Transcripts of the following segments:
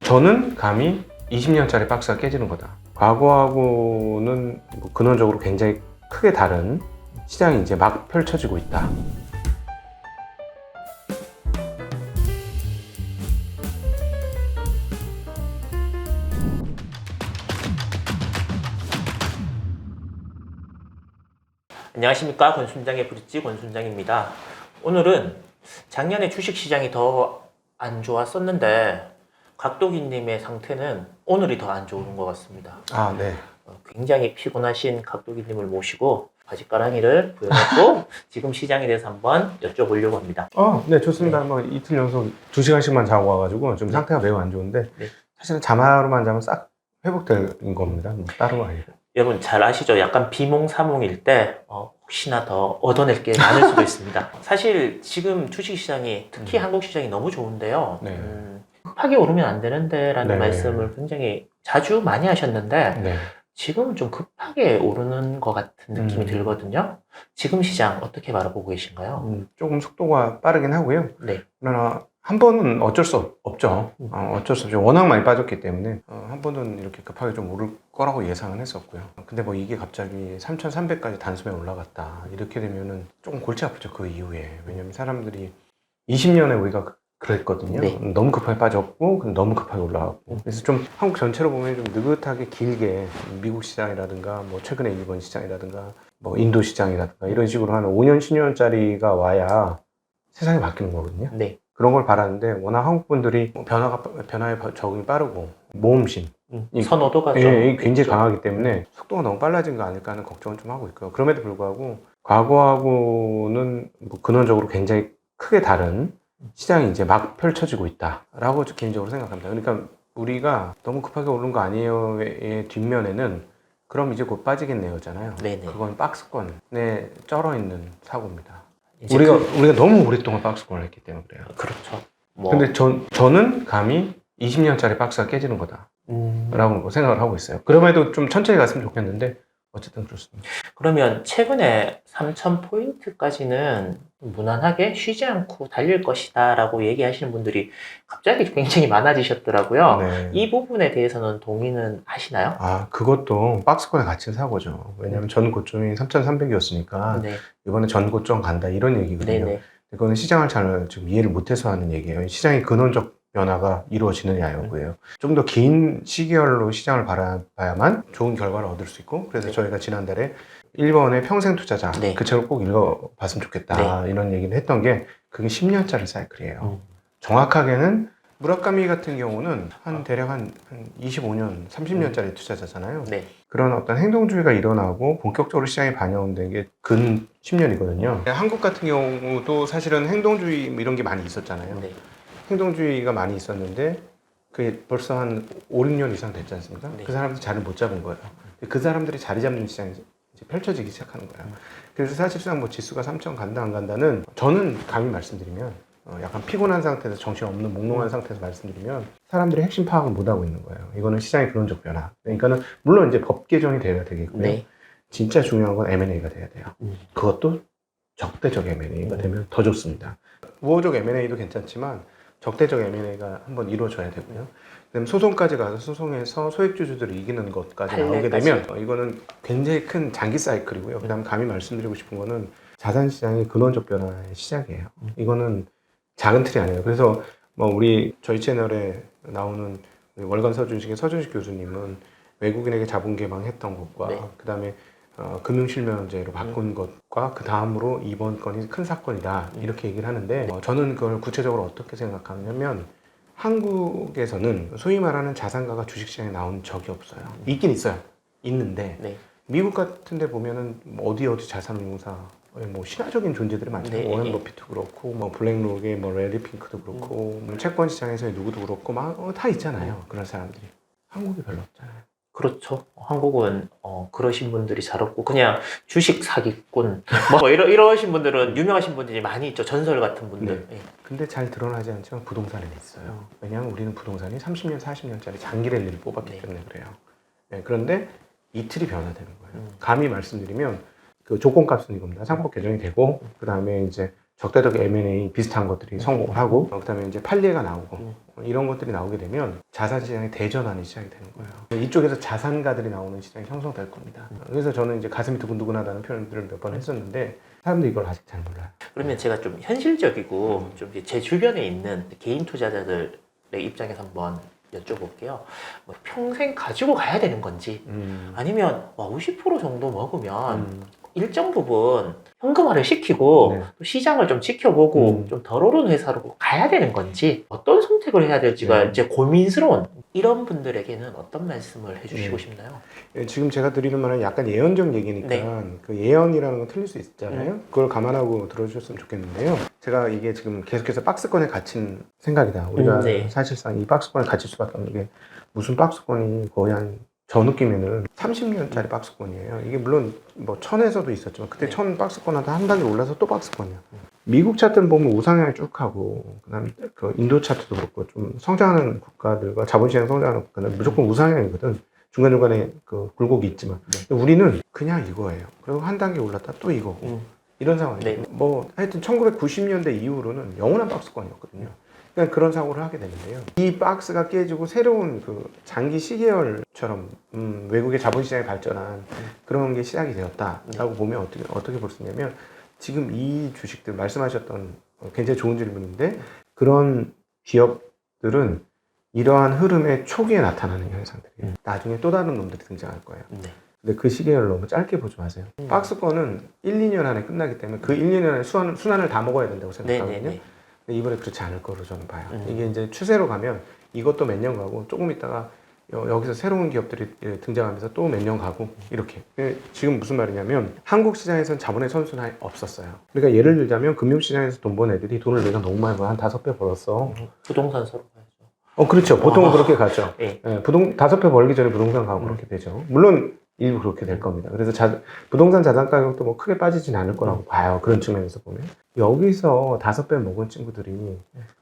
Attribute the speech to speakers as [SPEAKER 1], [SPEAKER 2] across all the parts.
[SPEAKER 1] 저는 감히 20년짜리 박스가 깨지는 거다. 과거하고는 근원적으로 굉장히 크게 다른 시장이 이제 막 펼쳐지고 있다.
[SPEAKER 2] 안녕하십니까, 권순장의 브릿지 권순장입니다. 오늘은 작년에 주식시장이 더 안 좋았었는데 각도기님의 상태는 오늘이 더 안 좋은 것 같습니다.
[SPEAKER 1] 아, 네.
[SPEAKER 2] 굉장히 피곤하신 각도기님을 모시고 바짓가랑이를 부여잡고 지금 시장에 대해서 한번 여쭤보려고 합니다.
[SPEAKER 1] 네, 좋습니다. 뭐 이틀 연속 2시간씩만 자고 와가지고 좀 상태가 매우 안 좋은데
[SPEAKER 2] 네.
[SPEAKER 1] 사실은 잠하루만 자면 싹 회복되는 겁니다. 뭐 다른 거 아니고.
[SPEAKER 2] 여러분 잘 아시죠? 약간 비몽사몽일 때 혹시나 더 얻어낼 게 많을 수도 있습니다. 사실 지금 주식시장이 특히 한국 시장이 너무 좋은데요.
[SPEAKER 1] 네.
[SPEAKER 2] 급하게 오르면 안 되는데 라는
[SPEAKER 1] 네.
[SPEAKER 2] 말씀을 굉장히 자주 많이 하셨는데
[SPEAKER 1] 네.
[SPEAKER 2] 지금은 좀 급하게 오르는 것 같은 느낌이 들거든요. 지금 시장 어떻게 바라보고 계신가요?
[SPEAKER 1] 조금 속도가 빠르긴 하고요.
[SPEAKER 2] 네.
[SPEAKER 1] 그러나 한 번은 어쩔 수 없죠. 어쩔 수 없죠. 워낙 많이 빠졌기 때문에 한 번은 이렇게 급하게 좀 오를 거라고 예상은 했었고요. 근데 뭐 이게 갑자기 3,300까지 단숨에 올라갔다. 이렇게 되면은 조금 골치 아프죠. 그 이후에. 왜냐면 사람들이 20년에 우리가 그랬거든요.
[SPEAKER 2] 네.
[SPEAKER 1] 너무 급하게 빠졌고 너무 급하게 올라갔고. 그래서 좀 한국 전체로 보면 좀 느긋하게 길게 미국 시장이라든가 뭐 최근에 일본 시장이라든가 뭐 인도 시장이라든가 이런 식으로 한 5년, 10년짜리가 와야 세상이 바뀌는 거거든요.
[SPEAKER 2] 네.
[SPEAKER 1] 그런 걸 바라는데 워낙 한국 분들이 변화에 적응이 빠르고 모험심,
[SPEAKER 2] 선호도가 좀
[SPEAKER 1] 굉장히
[SPEAKER 2] 있죠.
[SPEAKER 1] 강하기 때문에 속도가 너무 빨라진 거 아닐까 하는 걱정을 좀 하고 있고요. 그럼에도 불구하고 과거하고는 근원적으로 굉장히 크게 다른 시장이 이제 막 펼쳐지고 있다라고 개인적으로 생각합니다. 그러니까 우리가 너무 급하게 오른 거 아니에요의 뒷면에는 그럼 이제 곧 빠지겠네요잖아요.
[SPEAKER 2] 네네.
[SPEAKER 1] 그건 박스권에 쩔어 있는 사고입니다.
[SPEAKER 2] 이제
[SPEAKER 1] 우리가 너무 오랫동안 박스권을 했기 때문에 그래요.
[SPEAKER 2] 그렇죠. 뭐
[SPEAKER 1] 근데 저는 감히 20년짜리 박스가 깨지는 거다 라고 생각을 하고 있어요. 그럼에도 좀 천천히 갔으면 좋겠는데 어쨌든 그렇습니다.
[SPEAKER 2] 그러면 최근에 3,000포인트까지는 무난하게 쉬지 않고 달릴 것이다 라고 얘기하시는 분들이 갑자기 굉장히 많아지셨더라고요.
[SPEAKER 1] 네.
[SPEAKER 2] 이 부분에 대해서는 동의는 하시나요?
[SPEAKER 1] 그것도 박스권에 갇힌 사고죠. 왜냐하면 전 고점이 3,300이었으니까
[SPEAKER 2] 네.
[SPEAKER 1] 이번에 전 고점 간다 이런 얘기거든요.
[SPEAKER 2] 네네.
[SPEAKER 1] 이거는 시장을 잘 지금 이해를 못해서 하는 얘기예요. 시장의 근원적 변화가 이루어지느냐 여부예요. 좀 더 긴 시기열로 시장을 바라봐야만 좋은 결과를 얻을 수 있고, 그래서
[SPEAKER 2] 네.
[SPEAKER 1] 저희가 지난달에 1번의 평생 투자자
[SPEAKER 2] 네.
[SPEAKER 1] 그 책을 꼭 읽어봤으면 좋겠다 이런 얘기를 했던 게 그게 10년짜리 사이클이에요. 정확하게는 무라카미 같은 경우는 대략 한 25년, 30년짜리 투자자잖아요.
[SPEAKER 2] 네.
[SPEAKER 1] 그런 어떤 행동주의가 일어나고 본격적으로 시장에 반영된 게 근 10년이거든요. 한국 같은 경우도 사실은 행동주의 이런 게 많이 있었잖아요.
[SPEAKER 2] 네.
[SPEAKER 1] 행동주의가 많이 있었는데 그게 벌써 한 5, 6년 이상 됐지 않습니까?
[SPEAKER 2] 네.
[SPEAKER 1] 그 사람들이 자리를 못 잡은 거예요. 그 사람들이 자리 잡는 시장이 이제 펼쳐지기 시작하는 거예요. 그래서 사실상 뭐 지수가 3천 간다 안 간다는 저는 감히 말씀드리면 약간 피곤한 상태에서 정신없는 몽롱한 상태에서 말씀드리면 사람들이 핵심 파악을 못하고 있는 거예요. 이거는 시장의 근원적 변화. 그러니까는 물론 이제 법 개정이 돼야 되겠고요.
[SPEAKER 2] 네.
[SPEAKER 1] 진짜 중요한 건 M&A가 돼야 돼요. 그것도 적대적 M&A가 되면 더 좋습니다. 우호적 M&A도 괜찮지만 적대적 M&A가 한번 이루어져야 되고요. 그다음에 소송까지 가서 소송에서 소액주주들을 이기는 것까지 나오게 되면 이거는 굉장히 큰 장기 사이클이고요. 그다음 감히 말씀드리고 싶은 거는 자산시장의 근원적 변화의 시작이에요. 이거는 작은 틀이 아니에요. 그래서 뭐 저희 채널에 나오는 월간 서준식의 서준식 교수님은 외국인에게 자본 개방했던 것과 그다음에 금융실명제로 바꾼 것과 그 다음으로 이번 건이 큰 사건이다 이렇게 얘기를 하는데 저는 그걸 구체적으로 어떻게 생각하냐면 한국에서는 소위 말하는 자산가가 주식시장에 나온 적이 없어요. 있긴 있어요. 있는데 미국 같은 데 보면은 어디 자산운용사 뭐 신화적인 존재들이 많잖아요. 워렌 버핏도 그렇고 뭐 블랙록의 뭐 레리 핑크도 그렇고 뭐 채권 시장에서의 누구도 그렇고 막 다 있잖아요. 그런 사람들이. 한국이 별로 없잖아요.
[SPEAKER 2] 그렇죠. 한국은 그러신 분들이 잘 없고 그냥 주식 사기꾼 뭐 이러신 분들은 유명하신 분들이 많이 있죠. 전설 같은 분들.
[SPEAKER 1] 네. 근데 잘 드러나지 않지만 부동산에는 있어요. 왜냐하면 우리는 부동산이 30년, 40년짜리 장기 랠리를 뽑았기 때문에 그래요. 그런데 이틀이 변화되는 거예요. 감히 말씀드리면 그 조건값은 이겁니다. 상법 개정이 되고 그 다음에 이제 적대적 M&A 비슷한 것들이 성공을 하고 그다음에 이제 판례가 나오고 이런 것들이 나오게 되면 자산 시장의 대전환이 시작이 되는 거예요. 이쪽에서 자산가들이 나오는 시장이 형성될 겁니다. 그래서 저는 이제 가슴이 두근두근하다는 표현들을 몇 번 했었는데 사람들이 이걸 아직 잘 몰라요.
[SPEAKER 2] 그러면 제가 좀 현실적이고 좀 제 주변에 있는 개인 투자자들의 입장에서 한번 여쭤볼게요. 뭐 평생 가지고 가야 되는 건지 아니면 50% 정도 먹으면 일정 부분 현금화를 시키고
[SPEAKER 1] 네.
[SPEAKER 2] 또 시장을 좀 지켜보고 좀 덜 오른 회사로 가야 되는 건지 어떤 선택을 해야 될지가
[SPEAKER 1] 네.
[SPEAKER 2] 이제 고민스러운 이런 분들에게는 어떤 말씀을 해주시고
[SPEAKER 1] 네.
[SPEAKER 2] 싶나요?
[SPEAKER 1] 지금 제가 드리는 말은 약간 예언적 얘기니까
[SPEAKER 2] 네.
[SPEAKER 1] 그 예언이라는 건 틀릴 수 있잖아요. 그걸 감안하고 들어주셨으면 좋겠는데요. 제가 이게 지금 계속해서 박스권에 갇힌 생각이다. 우리가
[SPEAKER 2] 네.
[SPEAKER 1] 사실상 이 박스권에 갇힐 수밖에 없는 게 무슨 박스권이 거의 한 저 느낌에는 30년짜리 박스권이에요. 이게 물론 뭐 1000에서도 있었지만 그때
[SPEAKER 2] 네.
[SPEAKER 1] 1000 박스권한테 한 단계 올라서 또 박스권이야. 미국 차트는 보면 우상향이 쭉 하고 그다음에 그 인도 차트도 그렇고 좀 성장하는 국가들과 자본시장 성장하는 국가는 무조건 우상향이거든. 중간중간에 그 굴곡이 있지만 근데 우리는 그냥 이거예요. 그리고 한 단계 올랐다 또 이거고 이런 상황이에요.
[SPEAKER 2] 네.
[SPEAKER 1] 뭐 하여튼 1990년대 이후로는 영원한 박스권이었거든요. 그냥 그런 사고를 하게 되는데요. 이 박스가 깨지고 새로운 그 장기 시계열처럼 외국의 자본시장이 발전한 그런 게 시작이 되었다라고 보면 어떻게 볼 수 있냐면 지금 이 주식들 말씀하셨던 굉장히 좋은 질문인데 그런 기업들은 이러한 흐름의 초기에 나타나는 현상들이에요. 나중에 또 다른 놈들이 등장할 거예요.
[SPEAKER 2] 네.
[SPEAKER 1] 근데 그 시계를 너무 짧게 보지 마세요. 박스권은 1, 2년 안에 끝나기 때문에 그 1, 2년 안에 순환을 다 먹어야 된다고 생각하거든요.
[SPEAKER 2] 네네네.
[SPEAKER 1] 근데 이번에 그렇지 않을 거로 저는 봐요. 이게 이제 추세로 가면 이것도 몇 년 가고 조금 있다가 여기서 새로운 기업들이 등장하면서 또 몇 년 가고 이렇게. 지금 무슨 말이냐면 한국 시장에서는 자본의 선순환이 없었어요. 그러니까 예를 들자면 금융시장에서 돈 번 애들이 돈을 내가 너무 많이 벌어 한 5배 벌었어.
[SPEAKER 2] 부동산 사러 가야죠.
[SPEAKER 1] 그렇죠. 보통은 그렇게 가죠.
[SPEAKER 2] 네.
[SPEAKER 1] 5배 벌기 전에 부동산 가고 그렇게 되죠. 물론 일부 그렇게 될 겁니다. 그래서 부동산 자산 가격도 뭐 크게 빠지진 않을 거라고 봐요. 그런 측면에서 보면. 여기서 5배 먹은 친구들이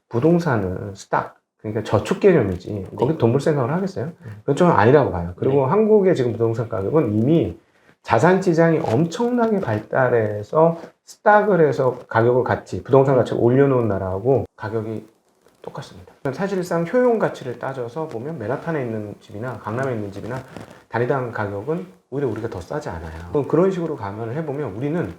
[SPEAKER 1] 부동산은 스탁, 그러니까 저축 개념이지. 거기 돈 벌 생각을 하겠어요? 그건 좀 아니라고 봐요. 그리고 한국의 지금 부동산 가격은 이미 자산 시장이 엄청나게 발달해서 스탁을 해서 가격을 같이, 부동산 가치를 올려놓은 나라하고 가격이 똑같습니다. 사실상 효용 가치를 따져서 보면 맨하탄에 있는 집이나 강남에 있는 집이나 단위당 가격은 오히려 우리가 더 싸지 않아요. 그런 식으로 감안을 해보면 우리는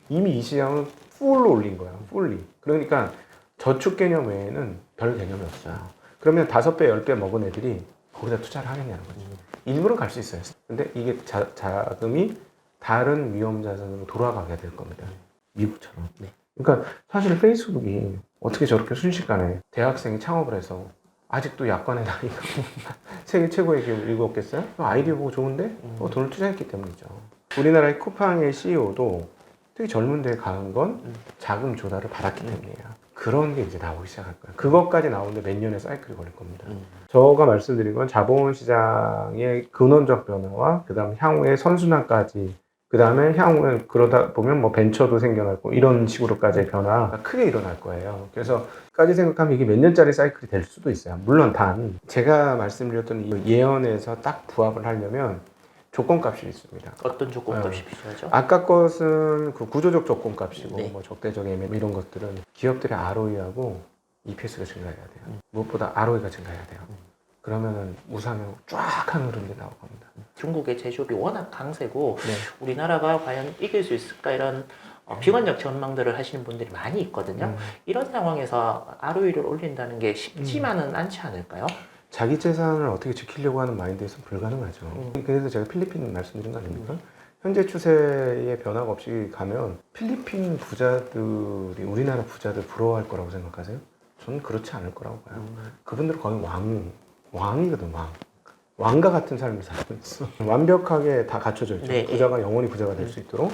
[SPEAKER 1] 이미 이 시장을 풀로 올린 거예요. 풀리. 그러니까 저축 개념 외에는 별 개념이 없어요. 그러면 5배, 10배 먹은 애들이 거기다 투자를 하겠냐는 거죠. 일부러 갈 수 있어요. 근데 이게 자금이 다른 위험 자산으로 돌아가게 될 겁니다. 미국처럼.
[SPEAKER 2] 네.
[SPEAKER 1] 그러니까 사실 페이스북이 어떻게 저렇게 순식간에 대학생이 창업을 해서 아직도 약관에 나니까 세계 최고의 기업을 일구었겠어요? 아이디어 보고 좋은데 돈을 투자했기 때문이죠. 우리나라의 쿠팡의 CEO도 되게 젊은 데에 간 건 자금 조달을 받았기 때문이에요. 그런 게 이제 나오기 시작할 거예요. 그것까지 나오는데 몇 년의 사이클이 걸릴 겁니다. 제가 말씀드린 건 자본시장의 근원적 변화와 그 다음 향후의 선순환까지 그 다음에 향후에 그러다 보면 뭐 벤처도 생겨날 거고 이런 식으로까지의 변화가 크게 일어날 거예요. 그래서 까지 생각하면 이게 몇 년짜리 사이클이 될 수도 있어요. 물론 단 제가 말씀드렸던 이 예언에서 딱 부합을 하려면 조건값이 있습니다.
[SPEAKER 2] 어떤 조건값이 필요하죠?
[SPEAKER 1] 아까 것은 그 구조적 조건값이고
[SPEAKER 2] 네.
[SPEAKER 1] 뭐 적대적 M&A 이런 것들은 기업들의 ROE하고 EPS가 증가해야 돼요. 무엇보다 ROE가 증가해야 돼요. 그러면은 우상향 쫙 하는 흐름이 나올 겁니다.
[SPEAKER 2] 중국의 제조업이 워낙 강세고
[SPEAKER 1] 네.
[SPEAKER 2] 우리나라가 과연 이길 수 있을까 이런 비관적 전망들을 하시는 분들이 많이 있거든요. 이런 상황에서 ROE를 올린다는 게 쉽지만은 않지 않을까요?
[SPEAKER 1] 자기 재산을 어떻게 지키려고 하는 마인드에서는 불가능하죠. 그래서 제가 필리핀 말씀드린 거 아닙니까? 현재 추세의 변화가 없이 가면 필리핀 부자들이 우리나라 부자들 부러워할 거라고 생각하세요? 저는 그렇지 않을 거라고 봐요. 그분들은 거의 왕이거든, 왕. 왕과 같은 삶을 살고 있어. 완벽하게 다 갖춰져 있죠.
[SPEAKER 2] 네.
[SPEAKER 1] 부자가 영원히 부자가 될 수 있도록.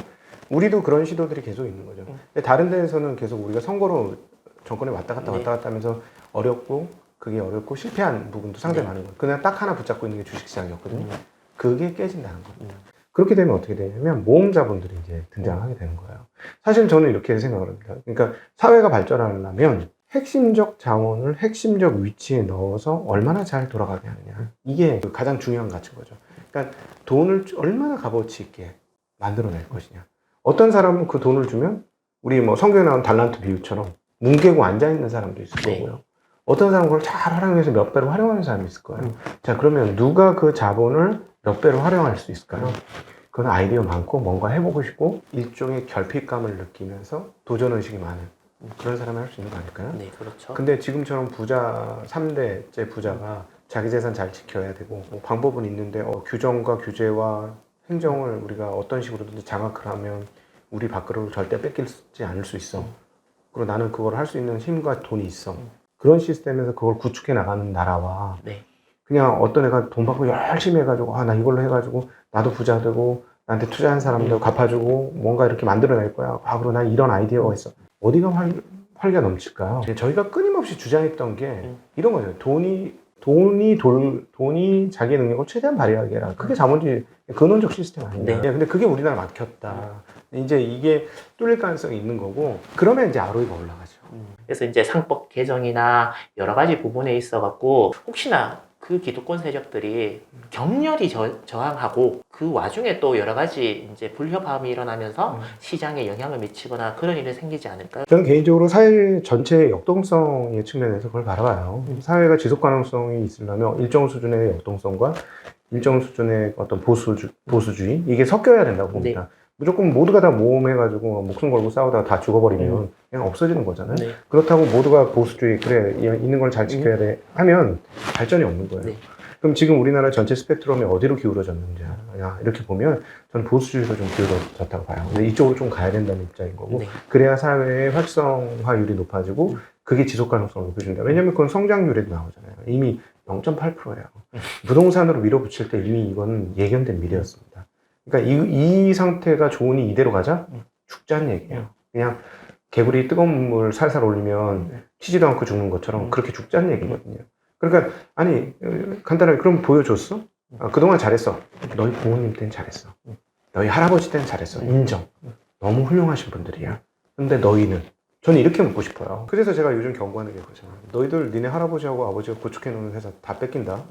[SPEAKER 1] 우리도 그런 시도들이 계속 있는 거죠. 근데 다른 데에서는 계속 우리가 선거로 정권에 왔다 갔다 하면서 그게 어렵고 실패한 부분도 상당히 많은 거예요. 그냥 딱 하나 붙잡고 있는 게 주식시장이었거든요. 그게 깨진다는 겁니다. 그렇게 되면 어떻게 되냐면 모험자분들이 이제 등장하게 되는 거예요. 사실 저는 이렇게 생각을 합니다. 그러니까 사회가 발전하려면 핵심적 자원을 핵심적 위치에 넣어서 얼마나 잘 돌아가게 하느냐. 이게 가장 중요한 가치인 거죠. 그러니까 돈을 얼마나 값어치 있게 만들어낼 것이냐. 어떤 사람은 그 돈을 주면 우리 뭐 성경에 나온 달란트 비유처럼 뭉개고 앉아있는 사람도 있을
[SPEAKER 2] 네.
[SPEAKER 1] 거고요. 어떤 사람은 그걸 잘 활용해서 몇 배로 활용하는 사람이 있을 거예요. 자, 그러면 누가 그 자본을 몇 배로 활용할 수 있을까요? 그건 아이디어 많고 뭔가 해보고 싶고 일종의 결핍감을 느끼면서 도전의식이 많은 그런 사람이 할 수 있는 거 아닐까요?
[SPEAKER 2] 네, 그렇죠.
[SPEAKER 1] 근데 지금처럼 부자, 3대째 부자가 자기 재산 잘 지켜야 되고 뭐 방법은 있는데 규정과 규제와 행정을 우리가 어떤 식으로든지 장악을 하면 우리 밖으로 절대 뺏기지 않을 수 있어. 그리고 나는 그걸 할 수 있는 힘과 돈이 있어. 그런 시스템에서 그걸 구축해 나가는 나라와
[SPEAKER 2] 네.
[SPEAKER 1] 그냥 어떤 애가 돈 받고 열심히 해가지고 나 이걸로 해가지고 나도 부자 되고 나한테 투자한 사람들 갚아주고 뭔가 이렇게 만들어낼 거야. 그리고 난 이런 아이디어가 있어. 어디가 활기가 넘칠까요? 저희가 끊임없이 주장했던 게 이런 거죠. 돈이 자기 능력을 최대한 발휘하게 해라. 그게 자본주의 근원적 시스템 아니냐.
[SPEAKER 2] 네.
[SPEAKER 1] 근데 그게 우리나라 막혔다. 이제 이게 뚫릴 가능성이 있는 거고 그러면 이제 ROE가 올라가죠.
[SPEAKER 2] 그래서 이제 상법 개정이나 여러 가지 부분에 있어 갖고 혹시나 그 기득권 세력들이 격렬히 저항하고 그 와중에 또 여러 가지 이제 불협화음이 일어나면서 시장에 영향을 미치거나 그런 일이 생기지 않을까요?
[SPEAKER 1] 저는 개인적으로 사회 전체의 역동성의 측면에서 그걸 바라봐요. 사회가 지속 가능성이 있으려면 일정 수준의 역동성과 일정 수준의 어떤 보수주의 이게 섞여야 된다고 봅니다. 무조건 모두가 다 모험해가지고 목숨 걸고 싸우다가 다 죽어버리면 그냥 없어지는 거잖아요.
[SPEAKER 2] 네.
[SPEAKER 1] 그렇다고 모두가 보수주의 그래 있는 걸 잘 지켜야 돼 하면 발전이 없는 거예요.
[SPEAKER 2] 네.
[SPEAKER 1] 그럼 지금 우리나라 전체 스펙트럼이 어디로 기울어졌는지 이렇게 보면 저는 보수주의로 좀 기울어졌다고 봐요. 근데 이쪽으로 좀 가야 된다는 입장인 거고
[SPEAKER 2] 네.
[SPEAKER 1] 그래야 사회의 활성화율이 높아지고 그게 지속 가능성을 높여준다. 왜냐면 그건 성장률에도 나오잖아요. 이미 0.8%예요. 부동산으로 밀어붙일 때 이미 이건 예견된 미래였습니다. 그러니까 이 상태가 좋으니 이대로 가자? 죽자는 얘기예요. 그냥 개구리 뜨거운 물 살살 올리면 튀지도 않고 죽는 것처럼 그렇게 죽자는 얘기거든요. 그러니까 아니 간단하게 그럼 보여줬어? 그동안 잘했어. 너희 부모님 때는 잘했어. 너희 할아버지 때는 잘했어. 인정. 너무 훌륭하신 분들이야. 근데 너희는 저는 이렇게 묻고 싶어요. 그래서 제가 요즘 경고하는 게 그거잖아. 너희들 니네 할아버지하고 아버지가 구축해 놓은 회사 다 뺏긴다.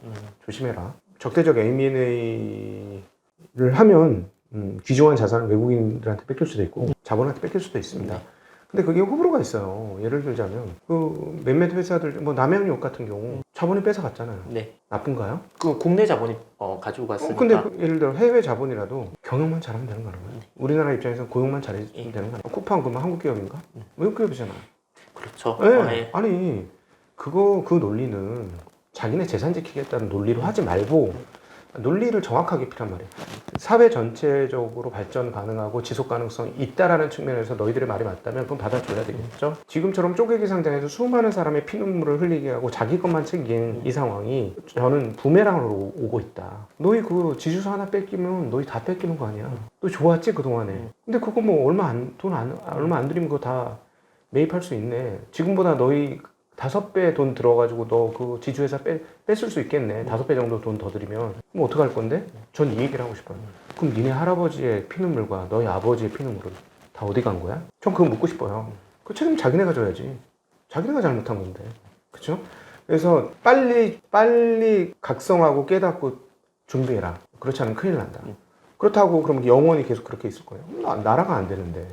[SPEAKER 1] 조심해라. 적대적 M&A를 하면 귀중한 자산을 외국인들한테 뺏길 수도 있고 자본한테 뺏길 수도 있습니다. 근데 그게 호불호가 있어요. 예를 들자면 그 몇몇 회사들 뭐 남양유업 같은 경우 자본이 뺏어갔잖아요.
[SPEAKER 2] 네.
[SPEAKER 1] 나쁜가요?
[SPEAKER 2] 그 국내 자본이 가지고 갔으니까.
[SPEAKER 1] 근데 예를 들어 해외 자본이라도 경영만 잘하면 되는 거라고요. 우리나라 입장에서 고용만 잘해주면 되는 거 아니에요? 쿠팡 그러면 한국 기업인가? 외국 기업이잖아요.
[SPEAKER 2] 그렇죠.
[SPEAKER 1] 네. 아니 그 논리는 자기네 재산 지키겠다는 논리로 하지 말고 논리를 정확하게 필요한 말이에요. 사회 전체적으로 발전 가능하고 지속 가능성이 있다라는 측면에서 너희들의 말이 맞다면 그건 받아줘야 되겠죠. 지금처럼 쪼개기 상장에서 수많은 사람의 피눈물을 흘리게 하고 자기 것만 챙긴 이 상황이 저는 부메랑으로 오고 있다. 너희 그 지주사 하나 뺏기면 너희 다 뺏기는 거 아니야. 너 좋았지 그동안에. 근데 그거 뭐 얼마 안 들이면 그거 다 매입할 수 있네. 지금보다 너희 5배 돈 들어가지고 너 그 지주회사 뺏을 수 있겠네. 5배 정도 돈 더 들이면. 그럼 어떡할 건데? 전 이 얘기를 하고 싶어요. 그럼 니네 할아버지의 피눈물과 너희 아버지의 피눈물은 다 어디 간 거야? 전 그거 묻고 싶어요. 그 책임 자기네가 져야지. 자기네가 잘못한 건데. 그쵸? 그래서 빨리 각성하고 깨닫고 준비해라. 그렇지 않으면 큰일 난다. 그렇다고 그럼 영원히 계속 그렇게 있을 거예요. 나라가 안 되는데.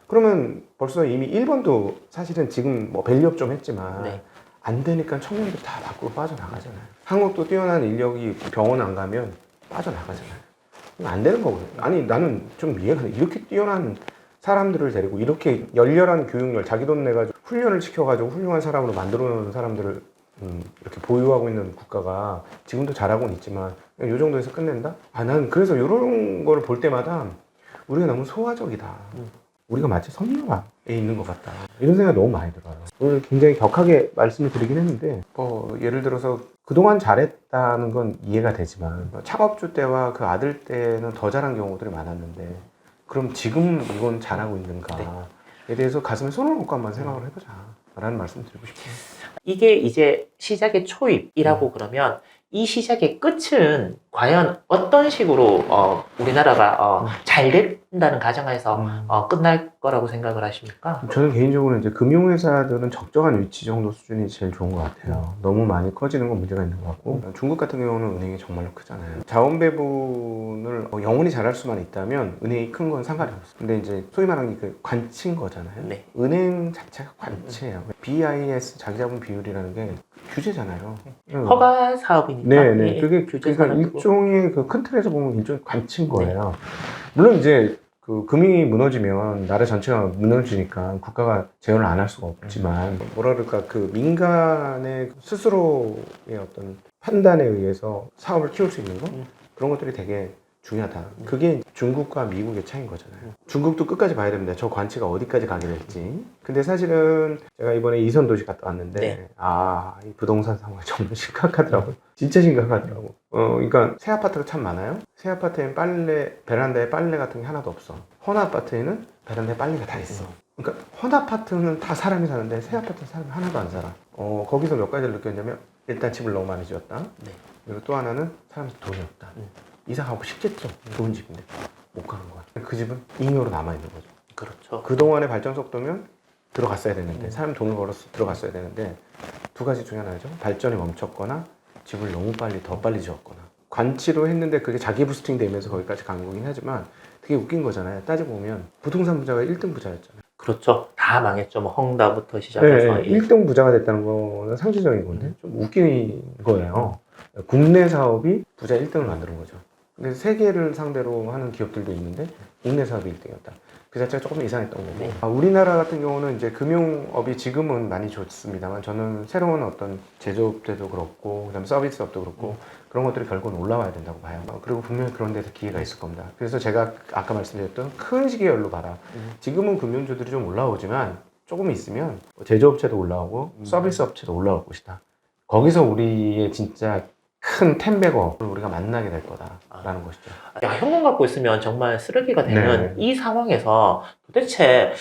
[SPEAKER 1] 그러면 벌써 이미 일본도 사실은 지금 뭐 밸류업 좀 했지만 안 되니까 청년들 다 밖으로 빠져나가잖아요. 한국도 뛰어난 인력이 병원 안 가면 빠져나가잖아요. 안 되는 거거든요. 아니 나는 좀 이해가 돼. 이렇게 뛰어난 사람들을 데리고 이렇게 열렬한 교육열 자기 돈 내가지고 훈련을 시켜가지고 훌륭한 사람으로 만들어 놓은 사람들을 이렇게 보유하고 있는 국가가 지금도 잘하고는 있지만 이 정도에서 끝낸다? 난 그래서 이런 거를 볼 때마다 우리가 너무 소화적이다. 우리가 마치 선녀가에 있는 것 같다. 이런 생각이 너무 많이 들어요. 오늘 굉장히 격하게 말씀을 드리긴 했는데 예를 들어서 그동안 잘했다는 건 이해가 되지만 창업주 때와 그 아들 때는 더 잘한 경우들이 많았는데 그럼 지금 이건 잘하고 있는가에 대해서 가슴에 손을 얹고 한번 생각을 해보자 라는 말씀 드리고 싶어요.
[SPEAKER 2] 이게 이제 시작의 초입이라고 그러면 이 시작의 끝은 과연 어떤 식으로 우리나라가 잘 한다는 가정하에서 끝날 거라고 생각을 하십니까?
[SPEAKER 1] 저는 개인적으로 이제 금융회사들은 적정한 위치 정도 수준이 제일 좋은 것 같아요. 너무 많이 커지는 건 문제가 있는 것 같고, 중국 같은 경우는 은행이 정말로 크잖아요. 자원 배분을 영원히 잘할 수만 있다면 은행이 큰 건 상관이 없어요. 근데 이제 소위 말하는 그 관치인 거잖아요.
[SPEAKER 2] 네.
[SPEAKER 1] 은행 자체가 관치예요. BIS 자기자본 비율이라는 게 규제잖아요.
[SPEAKER 2] 허가 사업이니까.
[SPEAKER 1] 네네.
[SPEAKER 2] 예,
[SPEAKER 1] 그게
[SPEAKER 2] 규제
[SPEAKER 1] 그러니까
[SPEAKER 2] 산업이고.
[SPEAKER 1] 일종의 그 큰 틀에서 보면 일종의 관치인 거예요. 물론 이제 그 금융이 무너지면 나라 전체가 무너지니까 국가가 재원을 안 할 수가 없지만 뭐라 그럴까 그 민간의 스스로의 어떤 판단에 의해서 사업을 키울 수 있는 거 그런 것들이 되게 중요하다. 그게 중국과 미국의 차이인 거잖아요. 중국도 끝까지 봐야 됩니다. 저 관치가 어디까지 가게 될지. 근데 사실은 제가 이번에 이선 도시 갔다 왔는데
[SPEAKER 2] 네.
[SPEAKER 1] 이 부동산 상황이 정말 심각하더라고요. 진짜 심각하더라고. 그러니까 새 아파트가 참 많아요. 새 아파트에는 베란다에 빨래 같은 게 하나도 없어. 헌 아파트에는 베란다에 빨래가 다 있어. 그러니까 헌 아파트는 다 사람이 사는데 새 아파트는 사람이 하나도 안 살아. 거기서 몇 가지를 느꼈냐면 일단 집을 너무 많이 지었다.
[SPEAKER 2] 네.
[SPEAKER 1] 그리고 또 하나는 사람들이 돈이 없다. 이사 가고 싶겠죠. 좋은 집인데 못 가는 거야. 그 집은 잉여로 남아 있는 거죠.
[SPEAKER 2] 그렇죠.
[SPEAKER 1] 그 동안의 발전 속도면 들어갔어야 되는데 사람 돈을 벌어서 들어갔어야 되는데 두 가지 중에 하나죠. 발전이 멈췄거나 집을 너무 더 빨리 지었거나 관치로 했는데 그게 자기 부스팅 되면서 거기까지 간 거긴 하지만 되게 웃긴 거잖아요. 따지고 보면 부동산 부자가 1등 부자였잖아요.
[SPEAKER 2] 그렇죠. 다 망했죠. 뭐 헝다부터 시작해서.
[SPEAKER 1] 네, 1등 부자가 됐다는 거는 상식적인 건데 좀 웃긴 거예요. 국내 사업이 부자 1등을 만드는 거죠. 근데 세계를 상대로 하는 기업들도 있는데 국내 사업이 1등이었다. 그 자체가 조금 이상했던 거고.
[SPEAKER 2] 네.
[SPEAKER 1] 우리나라 같은 경우는 이제 금융업이 지금은 많이 좋습니다만 저는 새로운 어떤 제조업체도 그렇고 그다음에 서비스업도 그렇고 그런 것들이 결국은 올라와야 된다고 봐요. 그리고 분명히 그런 데서 기회가 있을 겁니다. 그래서 제가 아까 말씀드렸던 큰 시계열로 봐라. 지금은 금융주들이 좀 올라오지만 조금 있으면 제조업체도 올라오고 서비스업체도 올라올 것이다. 거기서 우리의 진짜 큰 텐베거를 우리가 만나게 될 거다라는 것이죠.
[SPEAKER 2] 야, 현금 갖고 있으면 정말 쓰레기가 되는 이 상황에서 도대체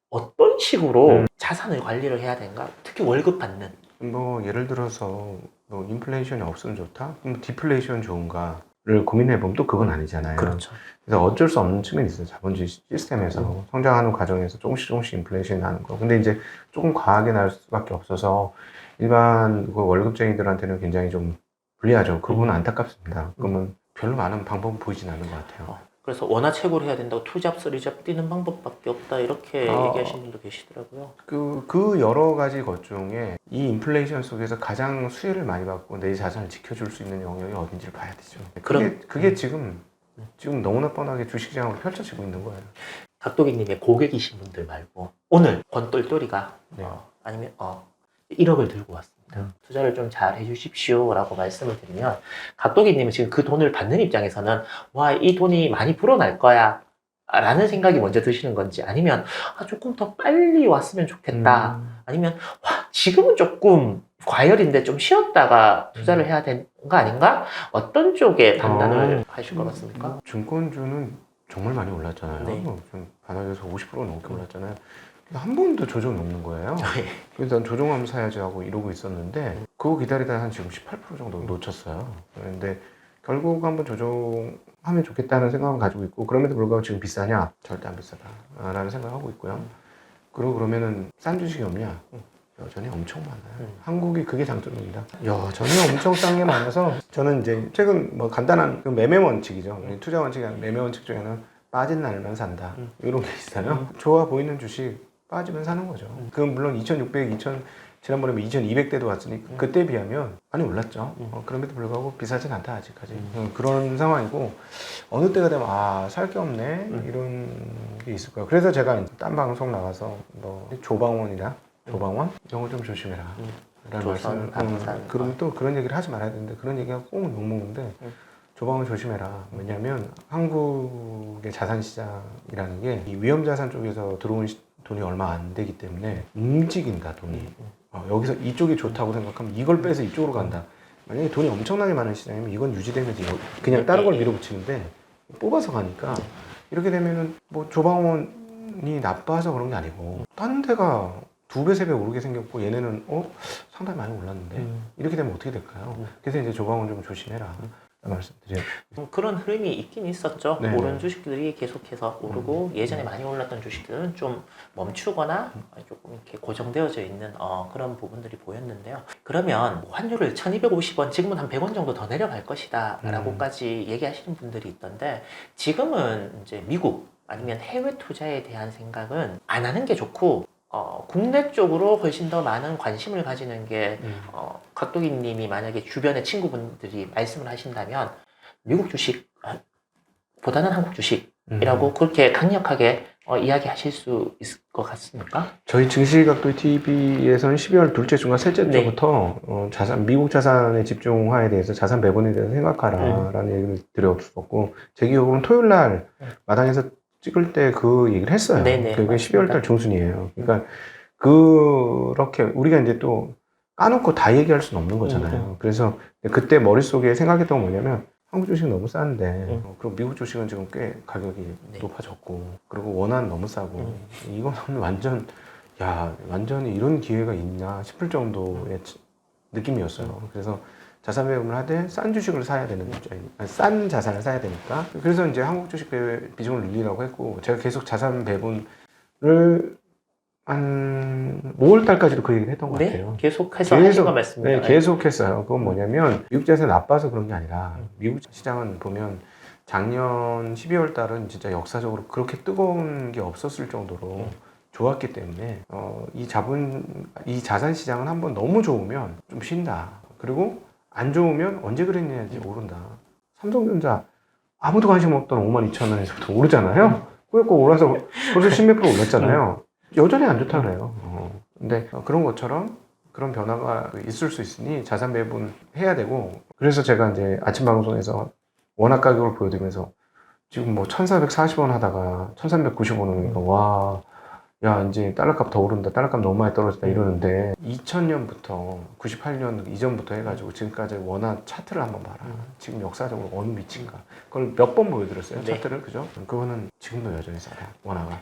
[SPEAKER 2] 어떤 식으로 자산을 관리를 해야 되는가? 특히 월급 받는.
[SPEAKER 1] 뭐 예를 들어서 뭐 인플레이션이 없으면 좋다? 그럼 디플레이션 좋은가를 고민해보면 또 그건 아니잖아요.
[SPEAKER 2] 그렇죠.
[SPEAKER 1] 그래서 어쩔 수 없는 측면이 있어요. 자본주의 시스템에서 성장하는 과정에서 조금씩 인플레이션이 나는 거. 근데 이제 조금 과하게 날 수밖에 없어서 일반 그 월급쟁이들한테는 굉장히 좀 불리하죠. 그건 안타깝습니다. 그러면 별로 많은 방법은 보이진 않는 것 같아요.
[SPEAKER 2] 그래서 원화채굴 해야 된다고 투잡, 쓰리잡 뛰는 방법밖에 없다 이렇게 얘기하시는 분도 계시더라고요.
[SPEAKER 1] 그 여러 가지 것 중에 이 인플레이션 속에서 가장 수혜를 많이 받고 내 자산을 지켜줄 수 있는 영역이 어딘지를 봐야 되죠. 그게 지금 너무나 뻔하게 주식시장으로 펼쳐지고 있는 거예요.
[SPEAKER 2] 닭도기님의 고객이신 분들 말고 오늘 권똘똘이가
[SPEAKER 1] 네.
[SPEAKER 2] 아니면 1억을 들고 왔습니다. 투자를 좀 잘 해주십시오 라고 말씀을 드리면 닭도기님은 지금 그 돈을 받는 입장에서는 와, 이 돈이 많이 불어날 거야 라는 생각이 먼저 드시는 건지 아니면 조금 더 빨리 왔으면 좋겠다 아니면 와, 지금은 조금 과열인데 좀 쉬었다가 투자를 해야 되는 거 아닌가? 어떤 쪽에 판단을 하실 것 같습니까?
[SPEAKER 1] 증권주는 정말 많이 올랐잖아요.
[SPEAKER 2] 네.
[SPEAKER 1] 좀 반환해서 50% 넘게 올랐잖아요. 한 번도 조정이 없는 거예요.
[SPEAKER 2] 네.
[SPEAKER 1] 그래서 난 조정하면 사야지 하고 이러고 있었는데 그거 기다리다 한 지금 18% 정도 놓쳤어요. 그런데 결국 한번 조정하면 좋겠다는 생각은 가지고 있고 그럼에도 불구하고 지금 비싸냐? 절대 안 비싸다 라는 생각을 하고 있고요. 그리고 그러면은 싼 주식이 없냐? 여전히 엄청 많아요. 한국이 그게 장점입니다. 여전히 엄청 싼 게 많아서 저는 이제 최근 뭐 간단한 그 매매 원칙이죠. 투자 원칙이 아니라 매매 원칙 중에는 빠진 날만 산다. 이런 게 있어요. 좋아 보이는 주식 빠지면 사는 거죠. 그건 물론 2,600, 지난번에 2,200대도 왔으니까 그때 비하면 많이 올랐죠. 그럼에도 불구하고 비싸진 않다 아직까지. 그런 상황이고 어느 때가 되면 살 게 없네 이런 게 있을 거예요. 그래서 제가 딴 방송 나가서 뭐 조방원 이런 거 좀 조심해라. 라는 말씀을 그러면 또 그런 얘기를 하지 말아야 되는데 그런 얘기가 꼭 욕먹는데 조방원 조심해라. 왜냐하면 한국의 자산시장이라는 게 이 위험자산 쪽에서 들어온 돈이 얼마 안 되기 때문에 움직인다 돈이. 여기서 이쪽이 좋다고 생각하면 이걸 빼서 이쪽으로 간다. 만약에 돈이 엄청나게 많은 시장이면 이건 유지되면서 그냥 다른 걸 밀어붙이는데 뽑아서 가니까 이렇게 되면은 뭐 조방원이 나빠서 그런 게 아니고 다른 데가 2배, 3배 오르게 생겼고 얘네는 상당히 많이 올랐는데 이렇게 되면 어떻게 될까요? 그래서 이제 조방원 좀 조심해라. 말씀드려요.
[SPEAKER 2] 그런 흐름이 있긴 있었죠.
[SPEAKER 1] 네.
[SPEAKER 2] 오른 주식들이 계속해서 오르고 예전에 많이 올랐던 주식들은 좀 멈추거나 조금 이렇게 고정되어져 있는 그런 부분들이 보였는데요. 그러면 환율을 1250원, 지금은 한 100원 정도 더 내려갈 것이다 라고까지 얘기하시는 분들이 있던데, 지금은 이제 미국 아니면 해외 투자에 대한 생각은 안 하는 게 좋고 국내 쪽으로 훨씬 더 많은 관심을 가지는 게 각도기님이 만약에 주변의 친구분들이 말씀을 하신다면 미국 주식보다는 한국 주식이라고 그렇게 강력하게 이야기하실 수 있을 것 같습니까?
[SPEAKER 1] 저희 증시각도의 TV에서는 12월 둘째 주나 셋째
[SPEAKER 2] 네.
[SPEAKER 1] 주부터 미국 자산의 집중화에 대해서 자산 배분에 대해서 생각하라라는 얘기를 드렸었고, 제 기억으로는 토요일 날 마당에서 찍을 때 그 얘기를 했어요.
[SPEAKER 2] 네네,
[SPEAKER 1] 그게
[SPEAKER 2] 맞습니다.
[SPEAKER 1] 12월 달 중순이에요. 그러니까 그렇게 우리가 이제 또 까놓고 다 얘기할 수는 없는 거잖아요. 그래서 그때 머릿속에 생각했던 건 뭐냐면, 한국 주식은 너무 싼데 그리고 미국 주식은 지금 꽤 가격이
[SPEAKER 2] 네.
[SPEAKER 1] 높아졌고, 그리고 원화는 너무 싸고, 이거는 완전히 이런 기회가 있나 싶을 정도의 느낌이었어요. 그래서 자산 배분을 하되 싼 주식을 사야 되는 입장이니까, 싼 자산을 사야 되니까. 그래서 이제 한국 주식 비중을 늘리라고 했고, 제가 계속 자산 배분을 한 5월 달까지도 그 얘기를 했던 것 같아요.
[SPEAKER 2] 계속해서 하신 거 맞습니다.
[SPEAKER 1] 네, 계속했어요. 그건 뭐냐면 미국 자산이 나빠서 그런 게 아니라, 미국 시장은 보면 작년 12월 달은 진짜 역사적으로 그렇게 뜨거운 게 없었을 정도로 좋았기 때문에 이 자산 시장은 한번 너무 좋으면 좀 쉰다. 그리고 안 좋으면 언제 그랬냐지 오른다. 삼성전자 아무도 관심 없던 52,000원에서부터 오르잖아요. 꾸역꾸역 올라서 벌써 10몇 % 올랐잖아요. 여전히 안 좋다 그래요. 근데 그런 것처럼 그런 변화가 있을 수 있으니 자산 배분 해야 되고, 그래서 제가 이제 아침 방송에서 원화 가격을 보여드리면서 지금 뭐 1,440원 하다가 1,390원 오니까 와, 야, 이제 달러값 더 오른다, 달러값 너무 많이 떨어졌다 이러는데, 2000년부터 98년 이전부터 해가지고 지금까지 원화 차트를 한번 봐라. 지금 역사적으로 어느 위치인가. 그걸 몇 번 보여드렸어요,
[SPEAKER 2] 네.
[SPEAKER 1] 차트를. 그죠? 그거는 지금도 여전히 싸다, 원화가.